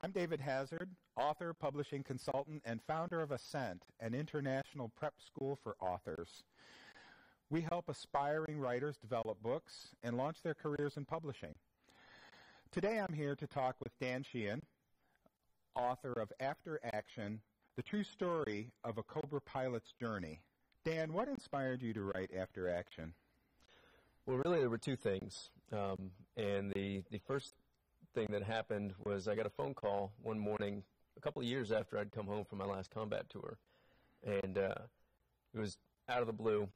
I'm David Hazard, author, publishing consultant, and founder of Ascent, an international prep school for authors. We help aspiring writers develop books and launch their careers in publishing. Today I'm here to talk with Dan Sheehan, author of After Action, the true story of a Cobra pilot's journey. Dan, what inspired you to write After Action? Well, really, there were two things. And the first thing that happened was I got a phone call one morning a couple of years after I'd come home from my last combat tour. And it was out of the blue,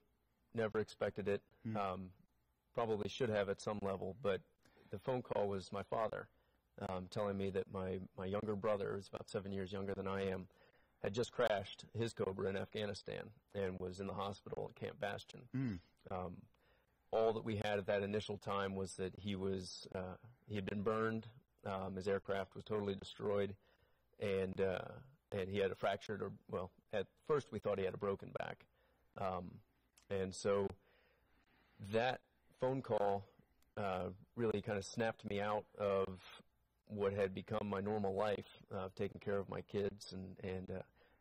never expected it. Probably should have at some level, but the phone call was my father telling me that my younger brother, who's about 7 years younger than I am, had just crashed his Cobra in Afghanistan and was in the hospital at Camp Bastion. All that we had at that initial time was that he had been burned, his aircraft was totally destroyed, and he had a fractured, at first we thought he had a broken back. And so that phone call really kind of snapped me out of what had become my normal life, taking care of my kids and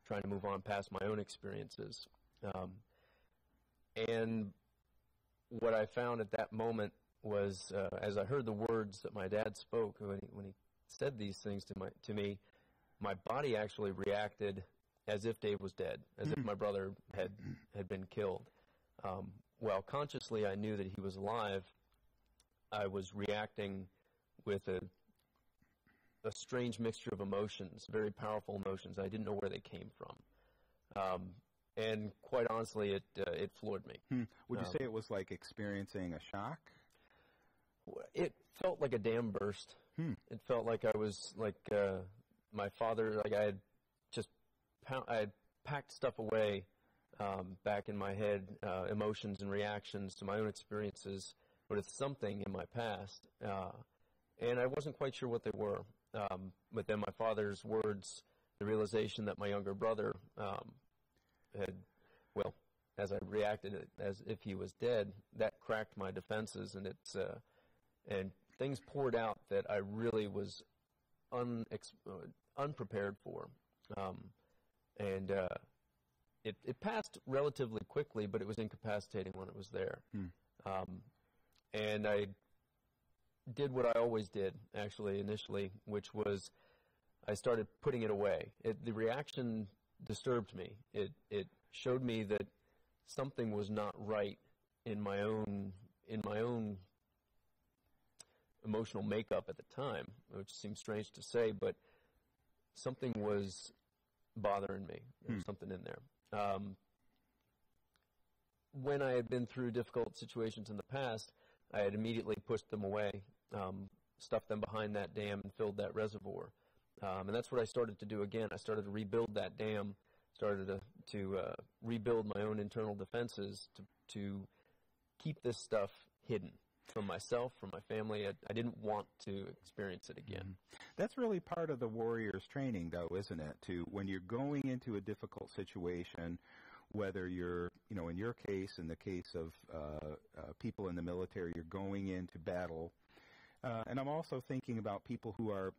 trying to move on past my own experiences. And what I found at that moment was, as I heard the words that my dad spoke when he said these things to me, my body actually reacted as if Dave was dead, as if my brother had been killed. While consciously I knew that he was alive, I was reacting with a strange mixture of emotions, very powerful emotions. I didn't know where they came from. And quite honestly, it floored me. Would you say it was like experiencing a shock? It felt like a dam burst. It felt like I was like my father, like I had packed stuff away back in my head, emotions and reactions to my own experiences, but it's something in my past. And I wasn't quite sure what they were. But then my father's words, the realization that my younger brother as I reacted as if he was dead, that cracked my defenses, and and things poured out that I really was unprepared for. It passed relatively quickly, but it was incapacitating when it was there. And I did what I always did, actually, initially, which was I started putting it away. The reaction disturbed me. It showed me that something was not right in my own emotional makeup at the time, which seems strange to say, but something was bothering me. There was something in there. When I had been through difficult situations in the past, I had immediately pushed them away, stuffed them behind that dam, and filled that reservoir. And that's what I started to do again. I started to rebuild that dam, started to rebuild my own internal defenses to keep this stuff hidden from myself, from my family. I didn't want to experience it again. That's really part of the warrior's training, though, isn't it? To when you're going into a difficult situation, whether you're, in your case, in the case of people in the military, you're going into battle. And I'm also thinking about people who are,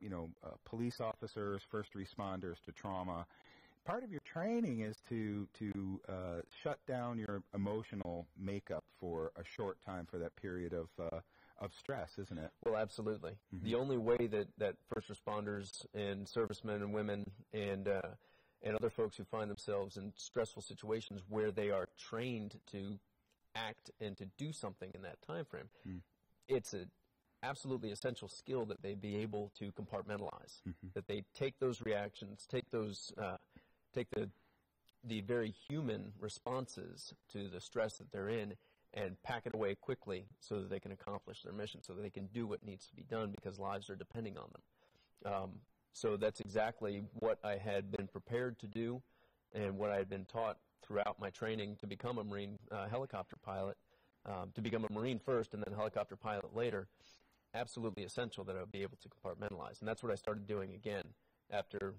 police officers, first responders to trauma. Part of your training is to shut down your emotional makeup for a short time, for that period of stress, isn't it? Well, absolutely. The only way that first responders and servicemen and women and other folks who find themselves in stressful situations where they are trained to act and to do something in that time frame, it's an absolutely essential skill that they be able to compartmentalize, that they take those reactions, take the very human responses to the stress that they're in and pack it away quickly so that they can accomplish their mission, so that they can do what needs to be done because lives are depending on them. So that's exactly what I had been prepared to do and what I had been taught throughout my training to become a Marine helicopter pilot, to become a Marine first and then a helicopter pilot later. Absolutely essential that I would be able to compartmentalize. And that's what I started doing again after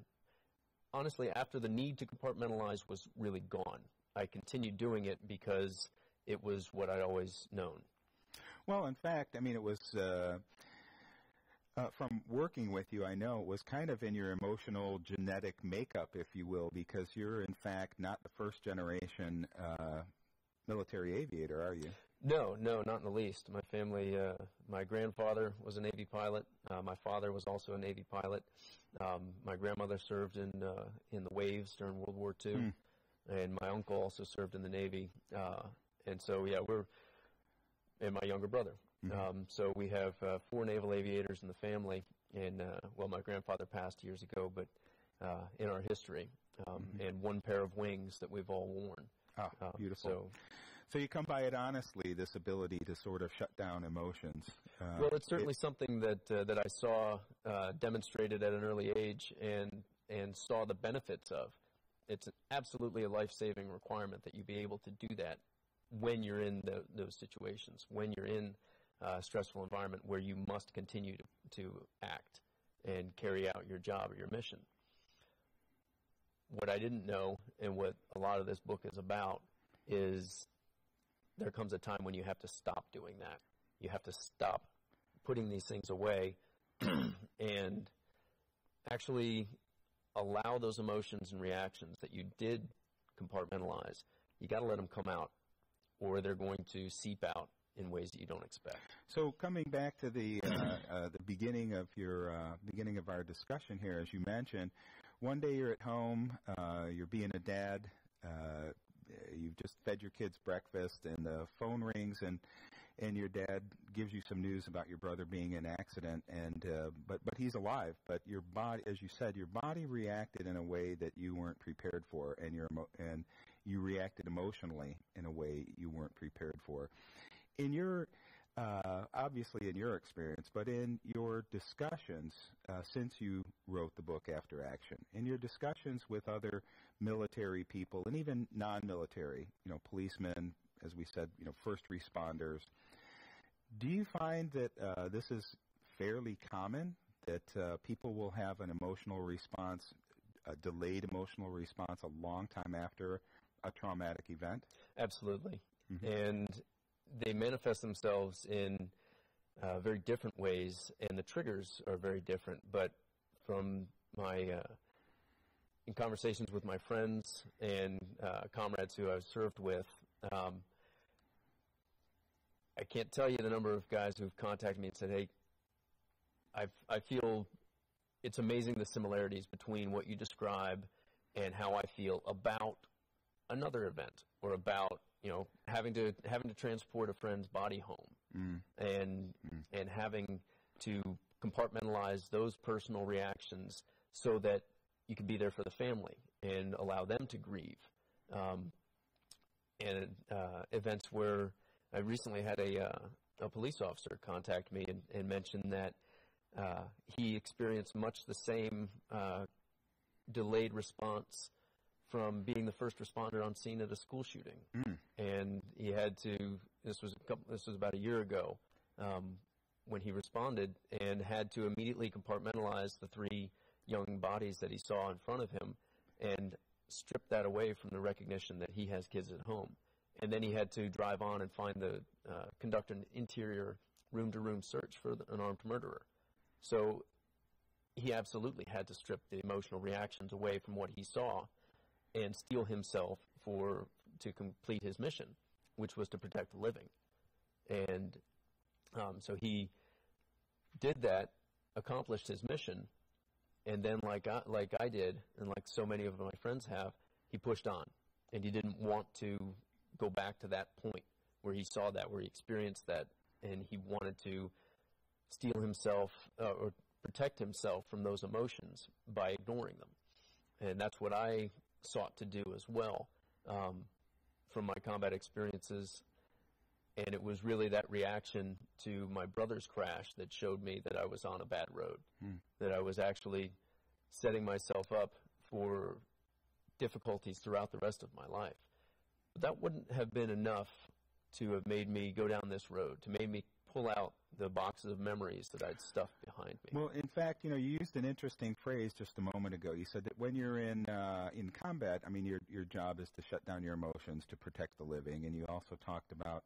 the need to compartmentalize was really gone. I continued doing it because it was what I'd always known. Well, in fact, it was from working with you, I know it was kind of in your emotional genetic makeup, if you will, because you're in fact not the first generation military aviator, are you? No, not in the least. My family, my grandfather was a Navy pilot. My father was also a Navy pilot. My grandmother served in the waves during World War II, and my uncle also served in the Navy. And so, yeah, and my younger brother. So we have 4 naval aviators in the family, and well, my grandfather passed years ago, but in our history, and 1 pair of wings that we've all worn. Oh, beautiful. So you come by it honestly, this ability to sort of shut down emotions. Well, it's certainly something that I saw demonstrated at an early age and saw the benefits of. It's absolutely a life-saving requirement that you be able to do that when you're in those situations, when you're in a stressful environment where you must continue to act and carry out your job or your mission. What I didn't know, and what a lot of this book is about, is there comes a time when you have to stop doing that. You have to stop putting these things away and actually allow those emotions and reactions that you did compartmentalize. You got to let them come out, or they're going to seep out in ways that you don't expect. So coming back to the beginning of our discussion here, as you mentioned, one day you're at home, you're being a dad, you've just fed your kids breakfast, and the phone rings, and your dad gives you some news about your brother being in an accident, and but he's alive. But your body, as you said, your body reacted in a way that you weren't prepared for, and you reacted emotionally in a way you weren't prepared for. In your obviously in your experience, but in your discussions since you wrote the book After Action, in your discussions with other military people and even non-military, policemen, as we said, first responders, do you find that this is fairly common, that people will have an emotional response, a delayed emotional response a long time after a traumatic event? Absolutely. And they manifest themselves in very different ways, and the triggers are very different. But from my in conversations with my friends and comrades who I've served with, I can't tell you the number of guys who've contacted me and said, "Hey, I feel it's amazing the similarities between what you describe and how I feel about another event, or about having to transport a friend's body home, and having to compartmentalize those personal reactions so that you can be there for the family and allow them to grieve." And events where I recently had a police officer contact me and mention that he experienced much the same delayed response from being the first responder on scene at a school shooting. And he had to, this was about a year ago, when he responded, and had to immediately compartmentalize the 3 young bodies that he saw in front of him and strip that away from the recognition that he has kids at home. And then he had to drive on and conduct an interior room-to-room search for an armed murderer. So he absolutely had to strip the emotional reactions away from what he saw and steel himself to complete his mission, which was to protect the living. And so he did that, accomplished his mission, and then like I did, and like so many of my friends have, he pushed on, and he didn't want to go back to that point where he saw that, where he experienced that, and he wanted to steel himself or protect himself from those emotions by ignoring them. And that's what I sought to do as well from my combat experiences. And it was really that reaction to my brother's crash that showed me that I was on a bad road, that I was actually setting myself up for difficulties throughout the rest of my life. But that wouldn't have been enough to have made me go down this road, to make me pull out the boxes of memories that I'd stuffed behind me. Well, in fact, you used an interesting phrase just a moment ago. You said that when you're in combat, I mean, your job is to shut down your emotions to protect the living, and you also talked about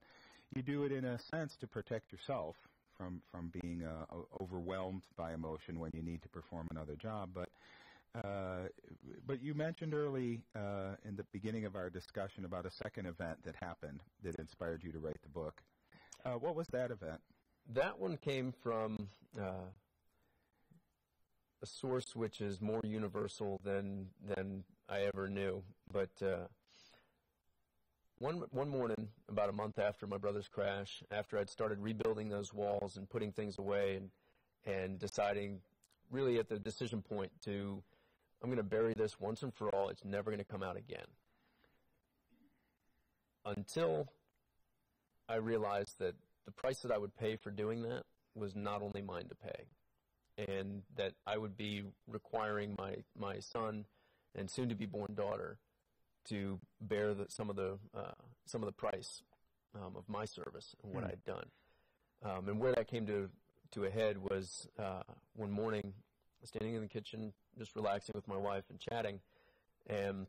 you do it in a sense to protect yourself from being overwhelmed by emotion when you need to perform another job. But you mentioned early in the beginning of our discussion about a second event that happened that inspired you to write the book. What was that event? That one came from a source which is more universal than I ever knew. But one morning, about a month after my brother's crash, after I'd started rebuilding those walls and putting things away and deciding really at the decision point to, I'm going to bury this once and for all. It's never going to come out again. Until I realized that the price that I would pay for doing that was not only mine to pay, and that I would be requiring my son and soon-to-be-born daughter to bear some of the price of my service and what I'd done. And where that came to a head was one morning, standing in the kitchen, just relaxing with my wife and chatting, and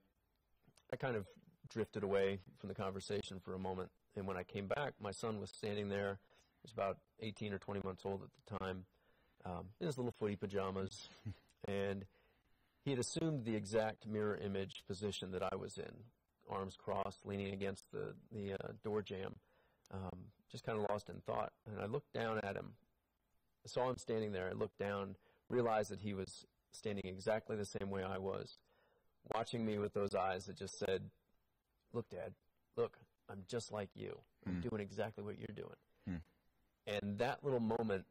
I kind of drifted away from the conversation for a moment. And when I came back, my son was standing there. He was about 18 or 20 months old at the time, in his little footy pajamas, and he had assumed the exact mirror image position that I was in, arms crossed, leaning against the door jamb, just kind of lost in thought. And I looked down at him. I saw him standing there. I looked down, realized that he was standing exactly the same way I was, watching me with those eyes that just said, "Look, Dad, look, I'm just like you. I'm doing exactly what you're doing." And that little moment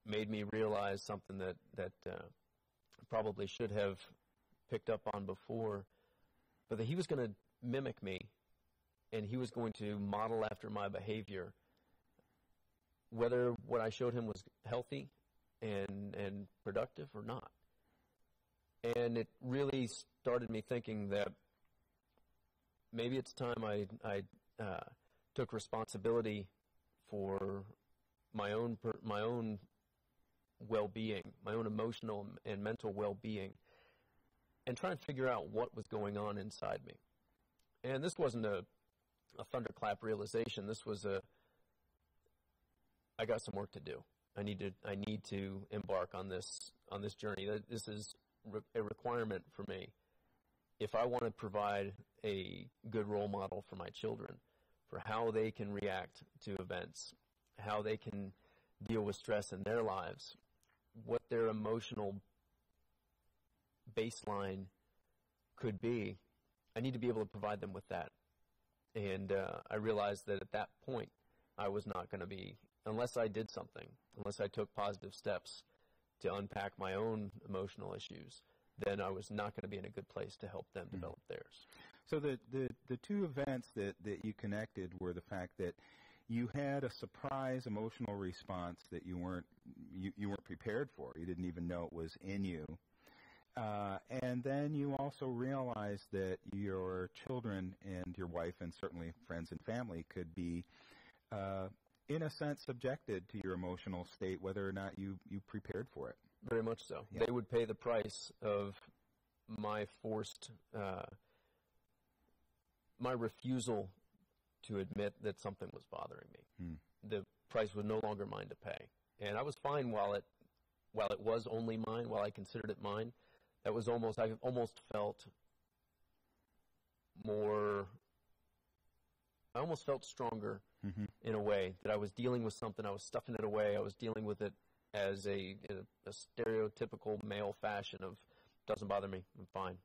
made me realize something that probably should have picked up on before, but that he was going to mimic me, and he was going to model after my behavior, whether what I showed him was healthy and productive or not. And it really started me thinking that maybe it's time I took responsibility for my own well-being, my own emotional and mental well-being, and try and figure out what was going on inside me. And this wasn't a thunderclap realization. This was I got some work to do. I need to embark on this journey. This is a requirement for me if I want to provide a good role model for my children, for how they can react to events, how they can deal with stress in their lives, what their emotional baseline could be. I need to be able to provide them with that. And I realized that at that point, I was not going to be, unless I did something, unless I took positive steps to unpack my own emotional issues, then I was not going to be in a good place to help them develop theirs. So the two events that you connected were the fact that you had a surprise emotional response that you weren't prepared for. You didn't even know it was in you. And then you also realized that your children and your wife and certainly friends and family could be, in a sense, subjected to your emotional state, whether or not you prepared for it. Very much so. Yeah. They would pay the price of my forced, my refusal to admit that something was bothering me. The price was no longer mine to pay. And I was fine while it was only mine, while I considered it mine. I almost felt stronger in a way, that I was dealing with something, I was stuffing it away, I was dealing with it as a stereotypical male fashion of, doesn't bother me, I'm fine.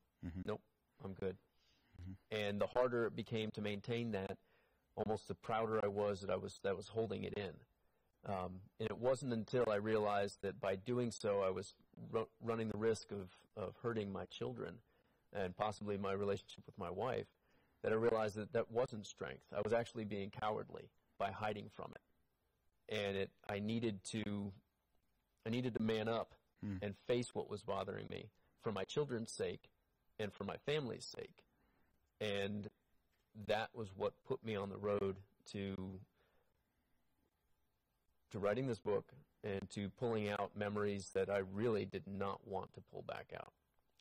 Nope, I'm good. And the harder it became to maintain that, almost the prouder I was that I was holding it in. And it wasn't until I realized that by doing so, I was running the risk of hurting my children and possibly my relationship with my wife, that I realized that wasn't strength. I was actually being cowardly by hiding from it. And I needed to man up and face what was bothering me for my children's sake and for my family's sake. And that was what put me on the road to writing this book and to pulling out memories that I really did not want to pull back out.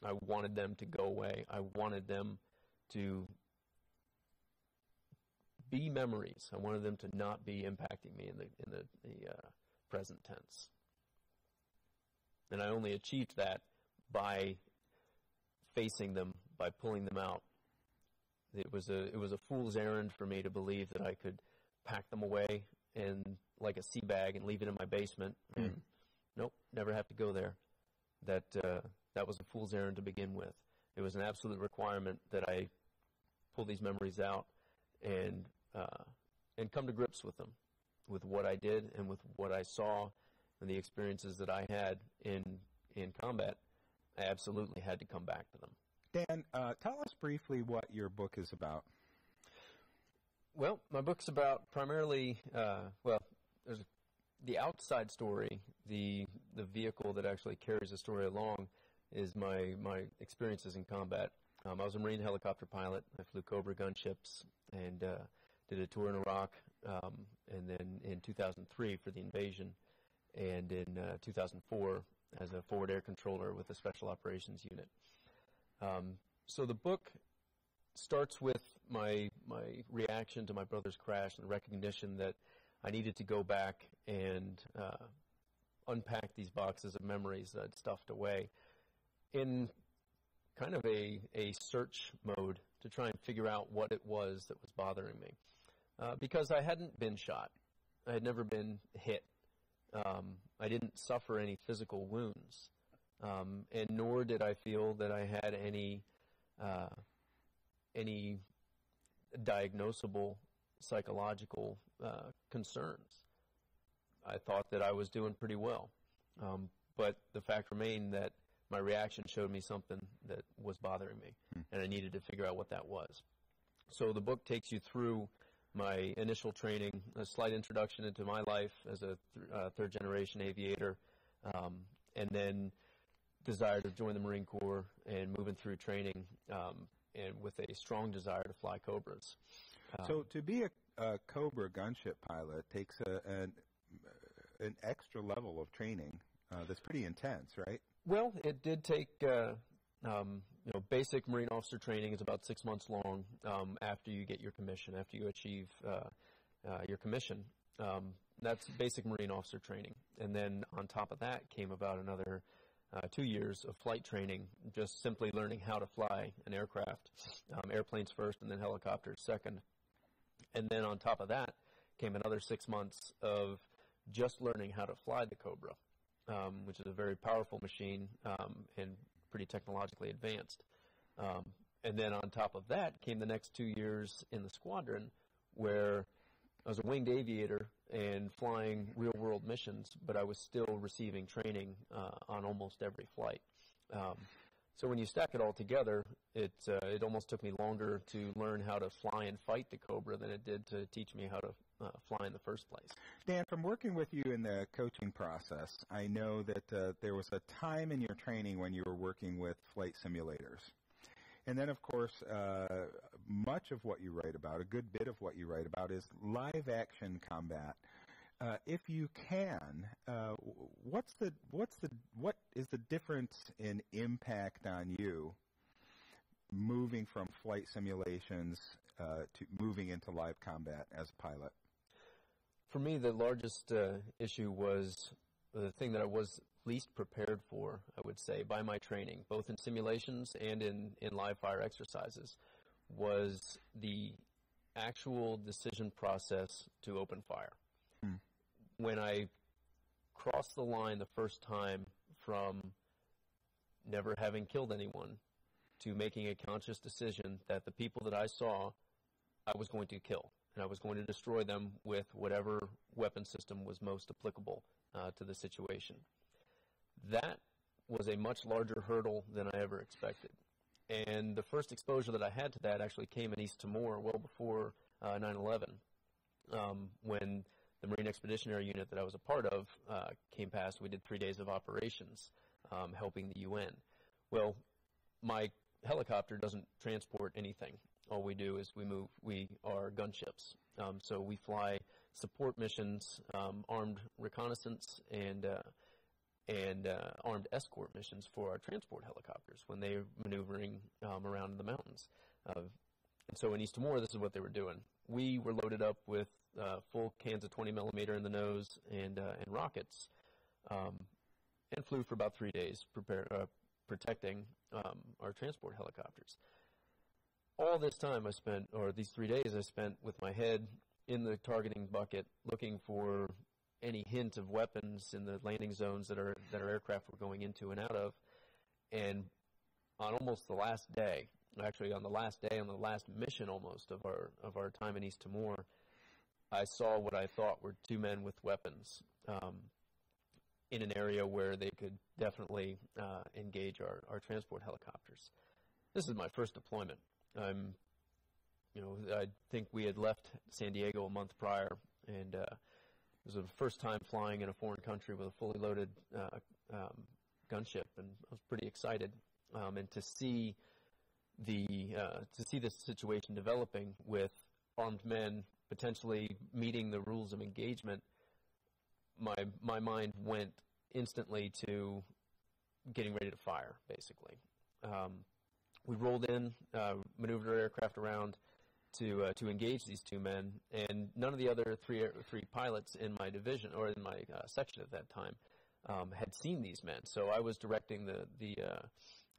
I wanted them to go away. I wanted them to be memories. I wanted them to not be impacting me in the present tense. And I only achieved that by facing them, by pulling them out. It was a fool's errand for me to believe that I could pack them away and like a sea bag and leave it in my basement. And nope, never have to go there. That was a fool's errand to begin with. It was an absolute requirement that I pull these memories out and come to grips with them, with what I did and with what I saw and the experiences that I had in combat. I absolutely had to come back to them. Dan, tell us briefly what your book is about. Well, my book's about primarily, there's the outside story, the vehicle that actually carries the story along is my experiences in combat. I was a Marine helicopter pilot. I flew Cobra gunships and did a tour in Iraq, and then in 2003 for the invasion, and in 2004 as a forward air controller with the Special Operations Unit. So the book starts with my reaction to my brother's crash and the recognition that I needed to go back and unpack these boxes of memories that I'd stuffed away in kind of a search mode to try and figure out what it was that was bothering me. Because I hadn't been shot. I had never been hit. I didn't suffer any physical wounds. And nor did I feel that I had any diagnosable psychological concerns. I thought that I was doing pretty well. But the fact remained that my reaction showed me something that was bothering me, and I needed to figure out what that was. So the book takes you through my initial training, a slight introduction into my life as a third-generation aviator, and then desire to join the Marine Corps and moving through training, and with a strong desire to fly Cobras. So to be a Cobra gunship pilot takes an extra level of training that's pretty intense, right? Well, it did take, basic Marine officer training is about 6 months long after you get your commission, after you achieve your commission. That's basic Marine officer training. And then on top of that came about another 2 years of flight training, just simply learning how to fly an aircraft, airplanes first and then helicopters second. And then on top of that came another 6 months of just learning how to fly the Cobra, which is a very powerful machine and pretty technologically advanced. And then on top of that came the next 2 years in the squadron, where I was a winged aviator and flying real-world missions, but I was still receiving training on almost every flight. So when you stack it all together, it almost took me longer to learn how to fly and fight the Cobra than it did to teach me how to fly in the first place. Dan, from working with you in the coaching process, I know that there was a time in your training when you were working with flight simulators. And then, of course, much of what you write about, a good bit of what you write about, is live-action combat. If you can, what is the difference in impact on you moving from flight simulations to moving into live combat as a pilot? For me, the largest issue was the thing that I was least prepared for, I would say, by my training, both in simulations and in live fire exercises, was the actual decision process to open fire. When I crossed the line the first time from never having killed anyone to making a conscious decision that the people that I saw, I was going to kill, and I was going to destroy them with whatever weapon system was most applicable to the situation. That was a much larger hurdle than I ever expected. And the first exposure that I had to that actually came in East Timor well before 9/11, when the Marine Expeditionary Unit that I was a part of came past. We did 3 days of operations helping the UN. Well, my helicopter doesn't transport anything. All we do is we are gunships. So we fly support missions, armed reconnaissance, and armed escort missions for our transport helicopters when they're maneuvering around in the mountains. And so in East Timor, this is what they were doing. We were loaded up with full cans of 20 millimeter in the nose and rockets, and flew for about 3 days protecting our transport helicopters. All this time I spent, or these 3 days I spent with my head in the targeting bucket, looking for any hint of weapons in the landing zones that our aircraft were going into and out of. And on almost the last day, actually on the last mission almost of our time in East Timor, I saw what I thought were two men with weapons in an area where they could definitely engage our transport helicopters. This is my first deployment. I think we had left San Diego a month prior, and it was the first time flying in a foreign country with a fully loaded gunship, and I was pretty excited. And to see this situation developing with armed men potentially meeting the rules of engagement, my mind went instantly to getting ready to fire, basically. We rolled in, maneuvered our aircraft around to engage these two men, and none of the other three pilots in my division, or in my section at that time, had seen these men. So I was directing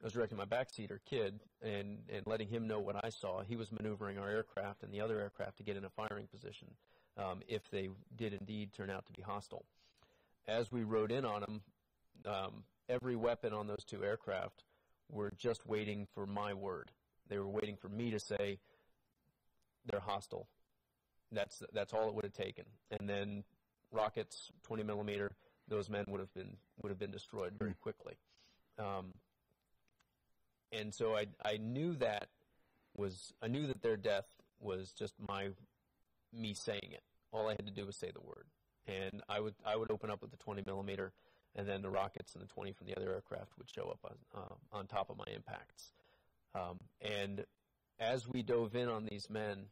I was directing my backseater kid and letting him know what I saw. He was maneuvering our aircraft and the other aircraft to get in a firing position if they did indeed turn out to be hostile. As we rode in on them, every weapon on those two aircraft were just waiting for my word. They were waiting for me to say they're hostile. That's all it would have taken. And then rockets, 20 millimeter, those men would have been destroyed very quickly. And so I knew that their death was just me saying it. All I had to do was say the word, and I would open up with the 20 millimeter, and then the rockets and the 20 from the other aircraft would show up on top of my impacts. And as we dove in on these men,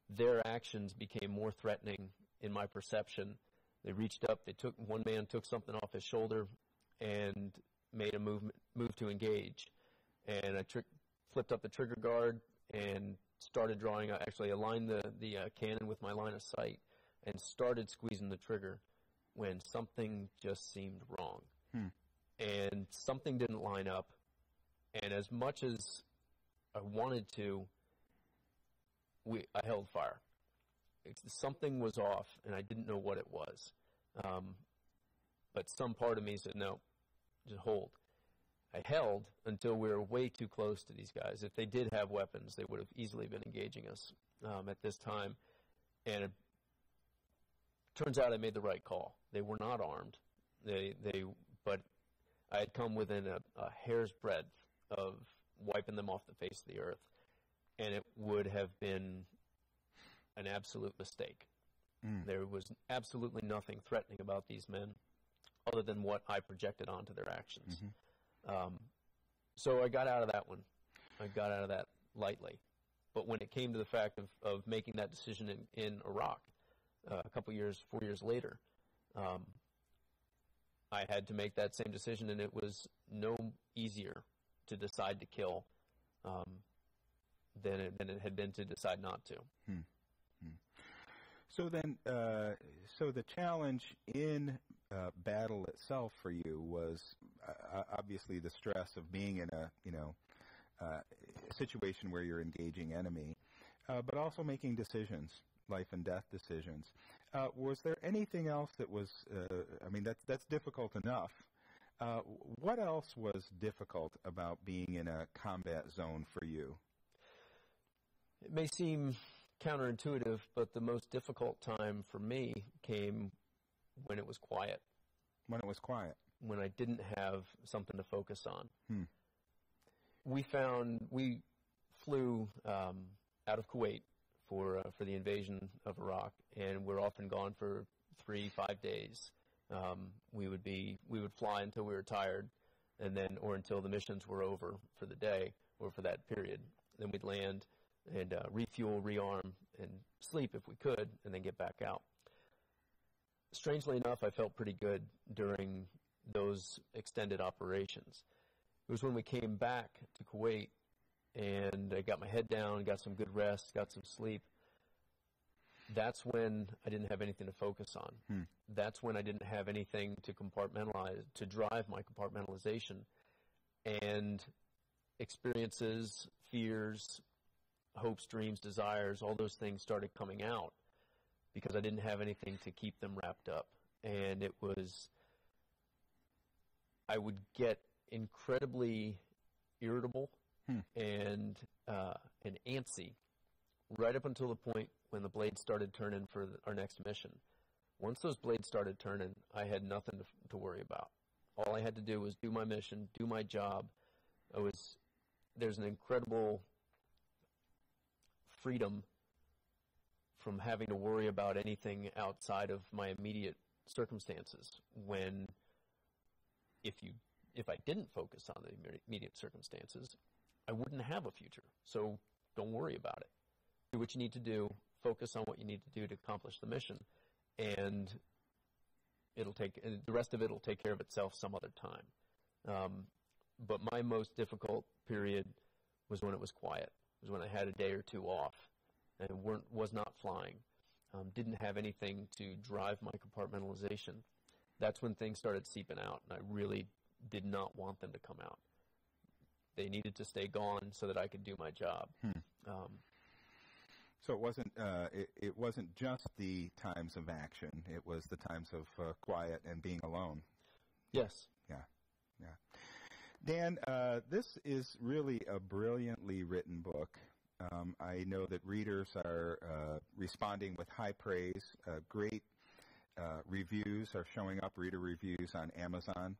their actions became more threatening in my perception. They reached up. One man took something off his shoulder and made a move to engage. And I flipped up the trigger guard and started drawing. I actually aligned the cannon with my line of sight and started squeezing the trigger when something just seemed wrong. And something didn't line up. And as much as I wanted to, I held fire. Something was off, and I didn't know what it was. But some part of me said, no, just hold. I held until we were way too close to these guys. If they did have weapons, they would have easily been engaging us at this time. And it turns out I made the right call. They were not armed. But I had come within a hair's breadth of wiping them off the face of the earth. And it would have been an absolute mistake. There was absolutely nothing threatening about these men other than what I projected onto their actions. So I got out of that one. I got out of that lightly. But when it came to the fact of making that decision in Iraq, a couple years, 4 years later, I had to make that same decision, and it was no easier to decide to kill than it had been to decide not to. So then, so the challenge in battle itself for you was obviously the stress of being in a situation where you're engaging enemy, but also making decisions, life and death decisions. Was there anything else that was? I mean, that's difficult enough. What else was difficult about being in a combat zone for you? It may seem counterintuitive, but the most difficult time for me came when it was quiet. When it was quiet? When I didn't have something to focus on. We flew out of Kuwait for the invasion of Iraq, and we're often gone for 3-5 days. We would fly until we were tired, or until the missions were over for the day or for that period. Then we'd land and refuel, rearm, and sleep if we could, and then get back out. Strangely enough, I felt pretty good during those extended operations. It was when we came back to Kuwait and I got my head down, got some good rest, got some sleep. That's when I didn't have anything to focus on. That's when I didn't have anything to compartmentalize, to drive my compartmentalization. And experiences, fears, hopes, dreams, desires, all those things started coming out because I didn't have anything to keep them wrapped up. And it was, I would get incredibly irritable and antsy right up until the point when the blades started turning for our next mission. Once those blades started turning, I had nothing to worry about. All I had to do was do my mission, do my job. There's an incredible freedom from having to worry about anything outside of my immediate circumstances when if I didn't focus on the immediate circumstances, I wouldn't have a future. So don't worry about it. Do what you need to do, focus on what you need to do to accomplish the mission, and the rest of it will take care of itself some other time. But my most difficult period was when it was quiet. It was when I had a day or two off and was not flying, didn't have anything to drive my compartmentalization. That's when things started seeping out, and I really did not want them to come out. They needed to stay gone so that I could do my job. So it wasn't just the times of action. It was the times of quiet and being alone. Yes. Yeah. Dan, this is really a brilliantly written book. I know that readers are responding with high praise. Great reviews are showing up, reader reviews on Amazon.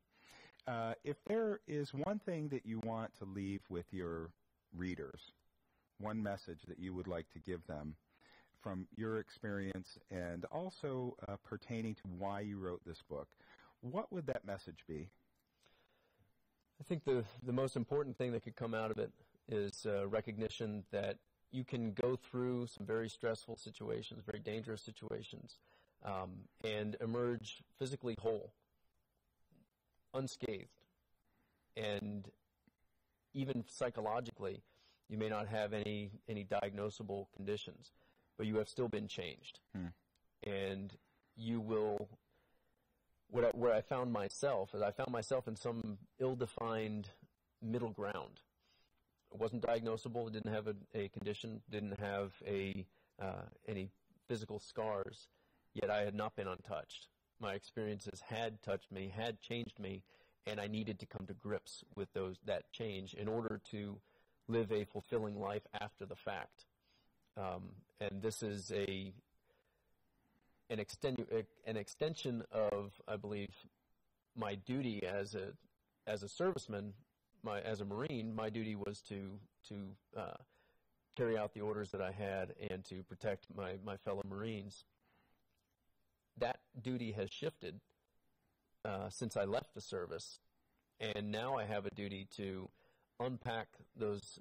If there is one thing that you want to leave with your readers, one message that you would like to give them from your experience and also pertaining to why you wrote this book, what would that message be? I think the most important thing that could come out of it is recognition that you can go through some very stressful situations, very dangerous situations, and emerge physically whole, unscathed. And even psychologically, you may not have any diagnosable conditions, but you have still been changed. And you will, where I found myself, is I found myself in some ill-defined middle ground. It wasn't diagnosable, didn't have a condition, didn't have any physical scars, yet I had not been untouched. My experiences had touched me, had changed me, and I needed to come to grips with that change in order to live a fulfilling life after the fact. And this is an extension of, I believe, my duty as a serviceman, as a Marine. My duty was to carry out the orders that I had and to protect my fellow Marines. That duty has shifted since I left the service, and now I have a duty to unpack those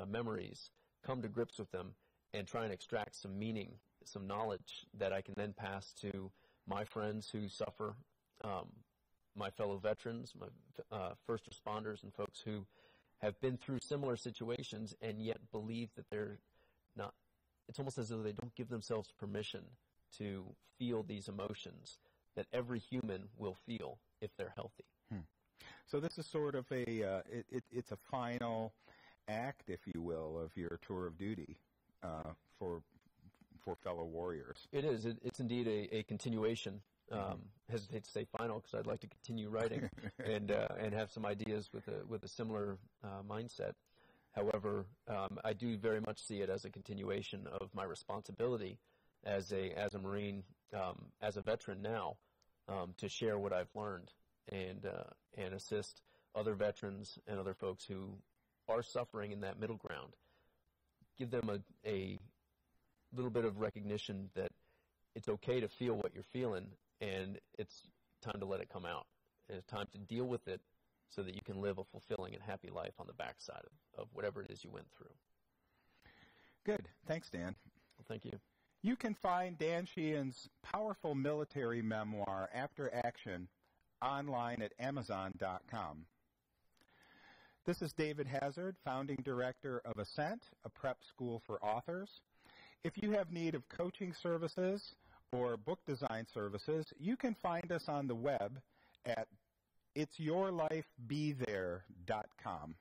memories, come to grips with them, and try and extract some meaning, some knowledge that I can then pass to my friends who suffer, my fellow veterans, my first responders, and folks who have been through similar situations and yet believe that they're not. It's almost as though they don't give themselves permission to feel these emotions that every human will feel if they're healthy. So this is sort of it's a final act, if you will, of your tour of duty for fellow warriors. It is. It's indeed a continuation. Hesitate to say final because I'd like to continue writing and have some ideas with a similar mindset. However, I do very much see it as a continuation of my responsibility as a Marine, as a veteran now, to share what I've learned and assist other veterans and other folks who are suffering in that middle ground. Give them a little bit of recognition that it's okay to feel what you're feeling, and it's time to let it come out. And it's time to deal with it so that you can live a fulfilling and happy life on the backside of whatever it is you went through. Good. Thanks, Dan. Well, thank you. You can find Dan Sheehan's powerful military memoir, After Action, online at Amazon.com. This is David Hazard, founding director of Ascent, a prep school for authors. If you have need of coaching services or book design services, you can find us on the web at itsyourlifebethere.com.